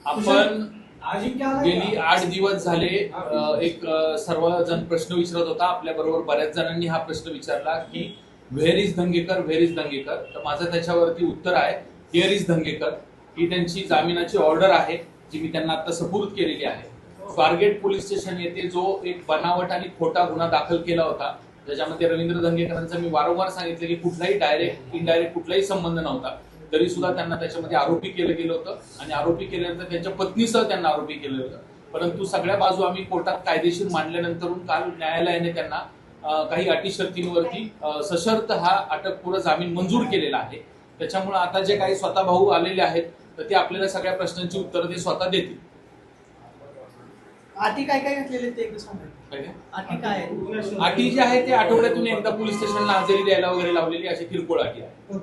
आपण गेली 8 दिवस झाले एक सर्वजण प्रश्न विचारत होता. आपल्या बरोबर बऱ्याच जणांनी हा प्रश्न विचारला की where is Dhangekar, where is Dhangekar. तर माझं त्याच्यावरती उत्तर आहे हिअर इज धंगेकर. ही त्यांची जामिनाची ऑर्डर आहे जी मी त्यांना आता सुपूर्द केलेली आहे. स्वारगेट पोलीस स्टेशन येथे जो एक बनावट आणि खोटा गुन्हा दाखल केला होता ज्याच्यामध्ये रवींद्र धंगेकरांचा मी वारंवार सांगितलं की कुठलाही डायरेक्ट इनडायरेक्ट कुठलाही संबंध नव्हता, तरी सुद्धा त्यांना त्याच्यामध्ये आरोपी केलं गेलं होतं आणि आरोपी केल्यानंतर त्यांच्या पत्नीसह त्यांना आरोपी केलं होतं. परंतु सगळ्या बाजू आम्ही कोर्टात कायदेशीर मांडल्यानंतर काल न्यायालयाने त्यांना काही अटी शर्तींवरती सशर्त हा अटकपूर्व जामीन मंजूर केलेला आहे. त्याच्यामुळे आता जे काही स्वतः भाऊ आलेले आहेत तर ते आपल्याला सगळ्या प्रश्नांची उत्तरं ते स्वतः देतील. अटी काय काय घातलेले ते एकदा सांगा. अटी काय आहे? अटी जी आहे ते आठवड्यातून एकदा पोलीस स्टेशनला हजेरी द्यायला वगैरे लावलेली अशी किरकोळ अटी आहे.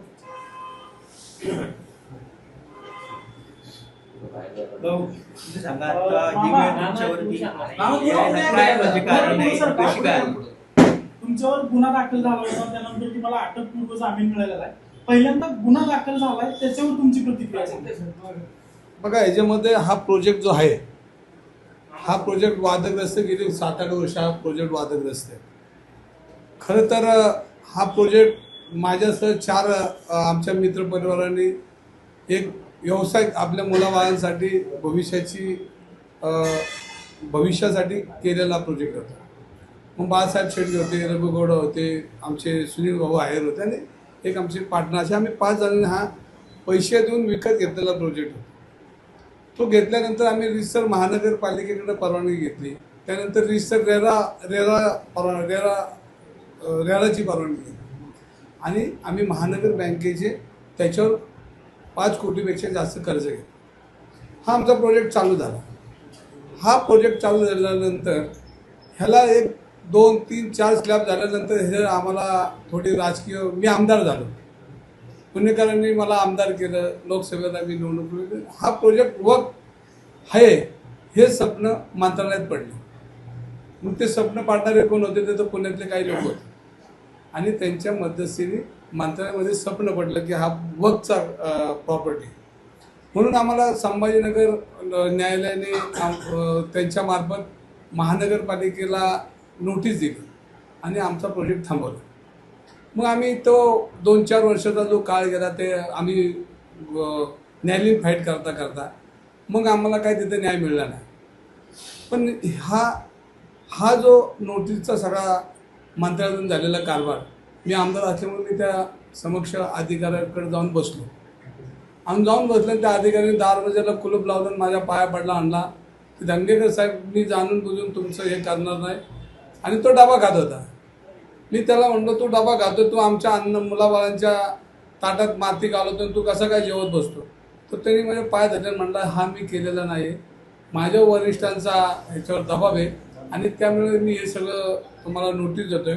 तुमच्यावर गुन्हा दाखल झाला होता, त्यानंतर तुम्हाला अटकपूर्व जामीन मिळालेला आहे. पहिल्यांदा गुन्हा दाखल झालाय त्याच्यावर तुमची प्रतिक्रिया आहे? बघा, याच्यामध्ये हा प्रोजेक्ट जो आहे हा प्रोजेक्ट वादग्रस्त गेली 7-8 वर्ष हा प्रोजेक्ट वादग्रस्त आहे. खरं तर हा प्रोजेक्ट माझ्यासह 4 आमच्या मित्रपरिवारांनी एक व्यवसाय आपल्या मुलाबाळांसाठी भविष्यासाठी केलेला प्रोजेक्ट होता. मग बाळासाहेब शेट्टी होते, रघु गौडा होते, आमचे सुनील भाऊ आहेर होते आणि एक आमचे पार्टनर, असे आम्ही 5 जणांनी हा पैसे देऊन विकत घेतलेला प्रोजेक्ट होता. तो घेतल्यानंतर आम्ही रिसर महानगरपालिकेकडे परवानगी घेतली. त्यानंतर रिसर रेराची परवानगी घेतली आणि आम्ही महानगर बँकेचे त्याच्यावर 5 कोटीपेक्षा जास्त कर्ज घेतलं. हा आमचा प्रोजेक्ट चालू झाला. हा प्रोजेक्ट चालू झाल्यानंतर ह्याला 1, 2, 3, 4 स्लॅब झाल्यानंतर हे आम्हाला थोडी राजकीय, मी आमदार झालो, पुणेकरांनी मला आमदार केलं, लोकसभेला मी निवडणूक. हा प्रोजेक्ट आहे हे स्वप्न मंत्रालयात पडले. मग ते स्वप्न पाडणारे कोण होते ते तर पुण्यातले काही लोक होते आणि त्यांच्या मध्यस्थीने मंत्रालयामध्ये स्वप्न पडलं की हा वक्फचा प्रॉपर्टी. म्हणून आम्हाला संभाजीनगर न्यायालयाने त्यांच्यामार्फत महानगरपालिकेला नोटीस दिली आणि आमचा प्रोजेक्ट थांबवला. मग आम्ही तो 2-4 वर्षाचा जो काळ गेला ते आम्ही न्यायालयीन फाईट करता मग आम्हाला काय तिथे न्याय मिळाला नाही. पण हा जो नोटीसचा सगळा मंत्रालयातून झालेला कारभार, मी आमदार असल्यामुळे मी त्या समक्ष अधिकाऱ्याकडे जाऊन बसलो. आम्ही जाऊन बसलो, त्या अधिकाऱ्याने दरवाजाला कुलूप लावलं आणि माझ्या पाया पडला, आणला की धंगेकर साहेब मी जाणून बुजून तुमचं हे करणार नाही. आणि तो डबा खात होता. मी त्याला म्हणलो तू डबा खातो, तू आमच्या मुलाबाळांच्या ताटात माती घालवतो, तू कसं काय जेवत बसतो. तर त्यांनी माझे पाय धरले, म्हणला हा मी केलेला नाही, माझ्या वरिष्ठांचा ह्याच्यावर दबाव आहे आणि त्यामुळे मी हे सगळं तुम्हाला नोटीस देतोय.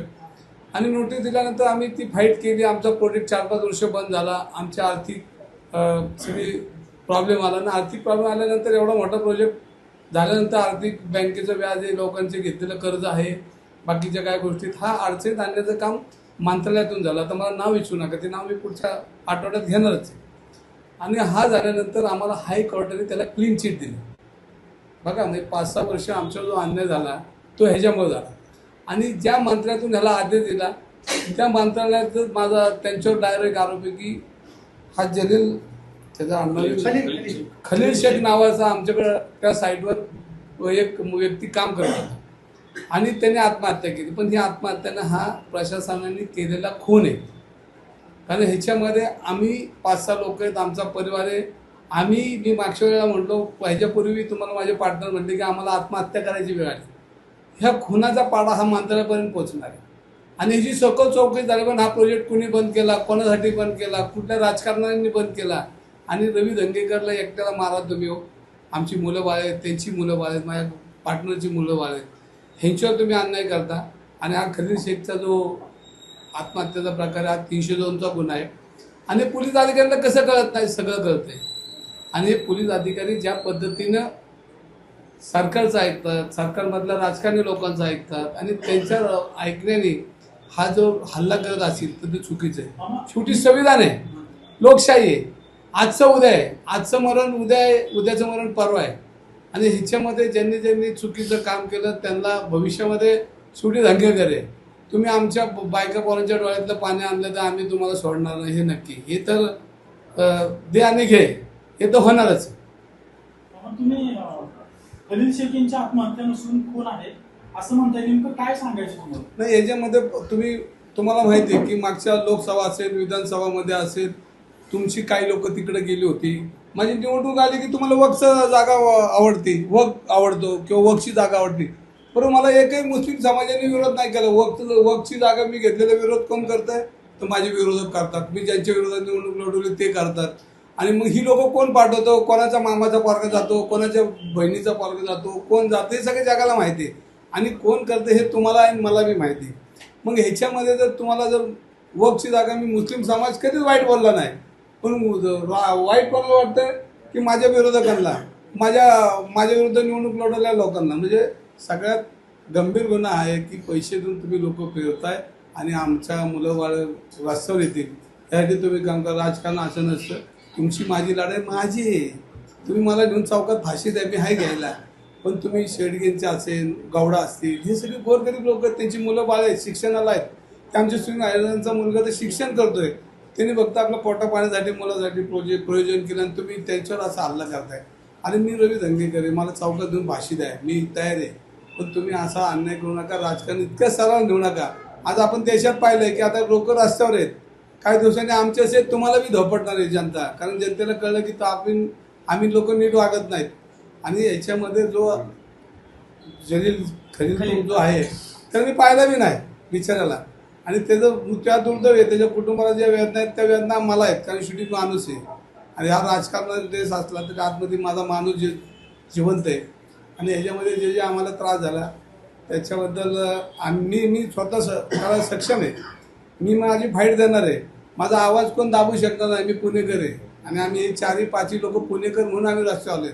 आणि नोटीस दिल्यानंतर आम्ही ती फाईट केली. आमचा प्रोजेक्ट 4-5 वर्ष बंद झाला. आमच्या आर्थिक सगळी प्रॉब्लेम आला आणि आर्थिक प्रॉब्लेम आल्यानंतर एवढा मोठा प्रोजेक्ट झाल्यानंतर आर्थिक बँकेचं व्याज आहे, लोकांचे घेतलेलं कर्ज आहे, बाकीच्या काय गोष्टीत हा अडचणीत आणण्याचं काम मंत्रालयातून झालं. आता मला नाव विचारू नका, ते नाव मी पुढच्या आठवड्यात घेणारच आहे. आणि हा झाल्यानंतर आम्हाला हायकोर्टाने त्याला क्लीन चिट दिली. बघा, म्हणजे 5-6 वर्ष आमच्यावर जो अन्याय झाला तो ह्याच्यामुळे झाला. आणि ज्या मंत्र्यातून ह्याला आदेश दिला त्या मंत्रालयात माझा त्यांच्यावर डायरेक्ट आरोप आहे की हा जलील, त्याचा खलील शेख नावाचा आमच्याकडे त्या साईटवर एक व्यक्ती काम करत होता आणि त्याने आत्महत्या केली. पण ही आत्महत्याने हा प्रशासनाने केलेला खून आहे. कारण ह्याच्यामध्ये आम्ही 5-6 लोक आहेत, आमचा परिवार आहे. मी मागच्या वेळेला म्हटलो, ह्याच्यापूर्वी तुम्हाला माझे पार्टनर म्हणले की आम्हाला आत्महत्या करायची वेळ आली. ह्या खुनाचा पाडा हा मंत्रालयापर्यंत पोहोचणार आहे. आणि ह्याची सखोल चौकशी झाली, पण हा प्रोजेक्ट कुणी बंद केला, कोणासाठी बंद केला, कुठल्या राजकारण्यांनी बंद केला. आणि रवी धंगेकरला एकट्याला मारा तुम्ही हो, आमची मुलं बाळ आहेत, त्यांची मुलं बाळ आहेत, माझ्या पार्टनरची मुलं बाळ आहेत, ह्यांच्यावर तुम्ही अन्याय करता. आणि हा खलील शेखचा जो आत्महत्येचा प्रकार हा 302चा गुन्हा आहे. आणि पोलीस अधिकाऱ्यांना कसं कळत नाही, सगळं कळतंय. आणि हे पोलीस अधिकारी ज्या पद्धतीनं सरकारचं ऐकतात, सरकारमधल्या राजकारणी लोकांचं ऐकतात आणि त्यांच्या ऐकण्याने हा जो हल्ला करत असेल तर ते चुकीचं आहे. शेवटी संविधान आहे, लोकशाही आहे आजचं उद्या आहे, आजचं मरण उद्या आहे, उद्याचं मरण परवा आहे. आणि ह्याच्यामध्ये ज्यांनी ज्यांनी चुकीचं काम केलं त्यांना भविष्यामध्ये सुटी धंगेकर आहे. तुम्ही आमच्या बायका पोरांच्या डोळ्यातलं पाणी आणलं तर आम्ही तुम्हाला सोडणार नाही, हे नक्की. हे तर दे आणि घे, हे तर होणारच. मग तुम्ही खलील शेख यांची आत्महत्या नसून खून आहे असं म्हणताय, नेमकं काय सांगायचं तुम्हाला? नाही, याच्यामध्ये तुम्हाला माहिती आहे की मागच्या लोकसभा असेल, विधानसभामध्ये असेल, तुमची काही लोक तिकडे गेली होती. माझी निवडणूक आली की तुम्हाला वक्फ जागा आवडती, वक्फ आवडतो किंवा वक्फची जागा आवडती. बरोबर, मला एकही मुस्लिम समाजाने विरोध नाही केला. वक्फची जागा मी घेतलेला विरोध कोण करताय? तर माझे विरोधक करतात. मी ज्यांच्या विरोधात निवडणूक लढवली ते करतात. आणि मग ही लोक कोण पाठवतो, कोणाचा मामाचा पोरगा जातो, कोणाच्या बहिणीचा पोरगा जातो, कोण जातं, हे सगळे जगाला माहिती आहे. आणि कोण करते हे तुम्हाला आणि मला बी माहिती आहे. मग ह्याच्यामध्ये जर तुम्हाला जर वक्फची जागा, मी मुस्लिम समाज कधीच वाईट बोलला नाही, पण वाईट कोणाला वाटतं की माझ्या विरोधकांना, माझ्या विरुद्ध निवडणूक लढवलेल्या लोकांना. म्हणजे सगळ्यात गंभीर गुन्हा आहे की पैसे देऊन तुम्ही लोक फिरताय आणि आमच्या मुलं बाळ रस्त्यावर येतील यासाठी तुम्ही काम करा. राजकारण असं नसतं. तुमची माझी लढाई माझी आहे. तुम्ही मला घेऊन चौकात फाशी द्या, मी हाय घ्यायला. पण तुम्ही शेडगेंचे असेल, गौडा असतील, हे सगळे गोरगरीब लोक आहेत, त्यांची मुलं बाळ आहेत, शिक्षणाला आहेत. ते आमच्या सुनील मुलगा तर शिक्षण करतोय, त्यांनी फक्त आपल्या पोटा पाण्यासाठी मुलासाठी प्रयोजन केलं आणि तुम्ही त्यांच्यावर असा हल्ला करताय. आणि मी रवी धंगेकर आहे, मला चौकात घेऊन फाशी द्या, मी तयार आहे. पण तुम्ही असा अन्याय करू नका, राजकारण इतकं सरळ घेऊ नका. आज आपण देशात पाहिलंय की आता लोक रस्त्यावर आहेत. काही दिवसांनी आमचे असेल तुम्हाला बी धोपटणार आहे जनता, कारण जनतेला कळलं की आम्ही लोक नीट वागत नाहीत. आणि याच्यामध्ये जो खलील जो आहे त्याला मी पाहिला बी नाही बिचाराला. आणि त्याचं त्या दुर्दैव आहे, त्याच्या कुटुंबाला ज्या वेदना आहेत त्या वेदना मला आहेत, कारण शेवटी माणूस आहे. आणि हा राजकारणाचा देश असला तर आतमध्ये माझा माणूस जिवंत आहे. आणि ह्याच्यामध्ये जे आम्हाला त्रास झाला त्याच्याबद्दल मी स्वतः सक्षम आहे. मी माझी फाईट देणार आहे. माझा आवाज कोण दाबू शकणार नाही. मी पुणेकर आहे आणि आम्ही 4-5 लोक पुणेकर म्हणून आम्ही रस्त्यावर आले.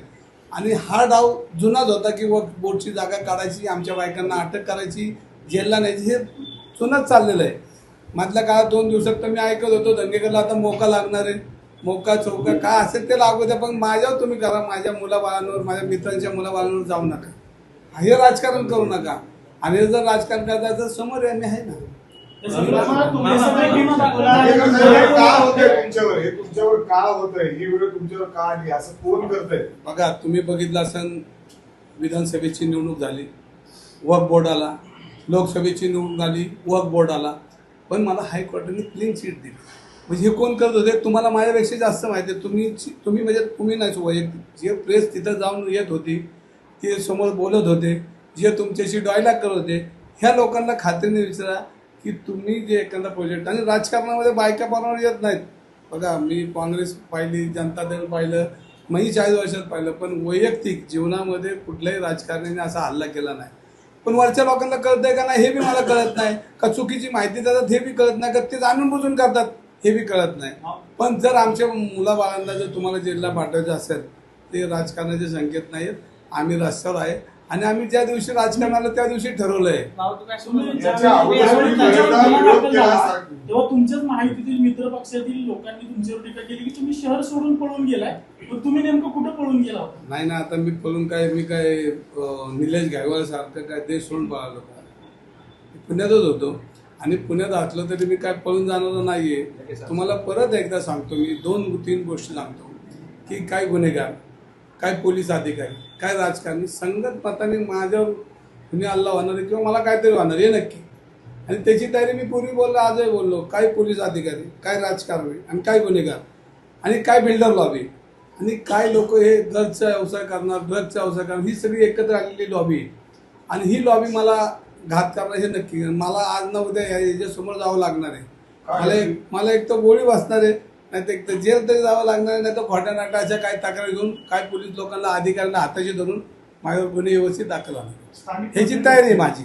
आणि हा डाव जुनाच होता की बोटची जागा काढायची, आमच्या बायकांना अटक करायची, जेलला न्यायची, हे जुनाच चाललेलं आहे. मधल्या काळात 2 दिवसात तर मी ऐकत होतो दंगेकरला आता मोका लागणार आहे. मोका चौका काय असेल ते लागू द्या, पण माझ्यावर तुम्ही करा, माझ्या मुलाबाळांवर, माझ्या मित्रांच्या मुलाबाळांवर जाऊ नका. हे राजकारण करू नका. आणि जर राजकारण करता तर समोर यांनी आहे ना. तुमच्यावर का होतंय, ही व्हिडिओ तुमच्यावर का आली, असं कोण करतंय? बघा, तुम्ही बघितलं असेल विधानसभेची निवडणूक झाली, वक्फ बोर्ड आला, लोकसभेची निवडणूक झाली, वक्फ बोर्ड आला, पण मला हायकोर्टाने क्लीन चिट दिली. म्हणजे हे कोण करत होते तुम्हाला माझ्यापेक्षा जास्त माहिती आहे. तुम्ही म्हणजे तुम्ही नाही वैयक्तिक जे प्रेस तिथं जाऊन येत होती, ते समोर बोलत होते, जे तुमच्याशी डायलॉग करत होते, ह्या लोकांना खात्रीने विचारा की तुम्ही जे एखादा प्रोजेक्ट, आणि राजकारणामध्ये बायका पारवर येत नाहीत. बघा, मी काँग्रेस पाहिली, जनता दल पाहिलं, मी 40 वर्षात पाहिलं, पण वैयक्तिक जीवनामध्ये कुठल्याही राजकारण्याने असा हल्ला केला नाही. पण वरच्या लोकांना कळतंय का नाही हे बी मला कळत नाही. का चुकीची माहिती देतात हे बी कळत नाही, का ते जाणून बुजून करतात हे बी कळत नाही. पण जर आमच्या मुलाबाळांना जर तुम्हाला जेलला पाठवायचं असेल, ते राजकारणाचे संकेत नाहीत. आम्ही रस्त्यावर आहे आणि आम्ही ज्या दिवशी राजकारणाला त्या दिवशी ठरवलंय. तेव्हा तुमच्याच माहितीतील मित्र पक्षातील लोकांनी तुमच्यावर टीका केली की तुम्ही शहर सोडून पळून गेलाय. तुम्ही नेमकं कुठं पळून गेला होता? नाही ना, आता मी पळून मी काय निलेश घायवाल सारखं काय देश सोडून पळालो का? पुण्यातच होतो आणि पुण्यात असलं तरी मी काय पळून जाणार नाहीये. तुम्हाला परत एकदा सांगतो, मी 2-3 गोष्टी सांगतो की काय गुन्हेगार, काय पोलीस अधिकारी, काय राजकारणी संगत मताने माझ्यावर कुणी हल्ला होणार आहे किंवा मला काहीतरी होणार हे नक्की. आणि त्याची तयारी मी पूर्वी बोललो, आजही बोललो. काय पोलीस अधिकारी, काय राजकारणी आणि काय गुन्हेगार आणि काय बिल्डर लॉबी आणि काय लोक हे ड्रग्सचा व्यवसाय करणार, ड्रग्सचा व्यवसाय करणार, ही सगळी एकत्र आलेली लॉबी. आणि ही लॉबी मला घात करणार हे नक्की. मला आज ना उद्या याच्यासमोर जावं लागणार आहे. मला एक तर गोळी बसणार आहे, नाही तर एक तर जेल तरी जावं लागणार आहे, नाही तर खोट्या नाटाच्या काय तक्रारी घेऊन काय पोलीस लोकांना अधिकाऱ्यांना हाताशी धरून माझ्यावर गुन्हे व्यवस्थित दाखल होणार, ह्याची तयारी आहे माझी.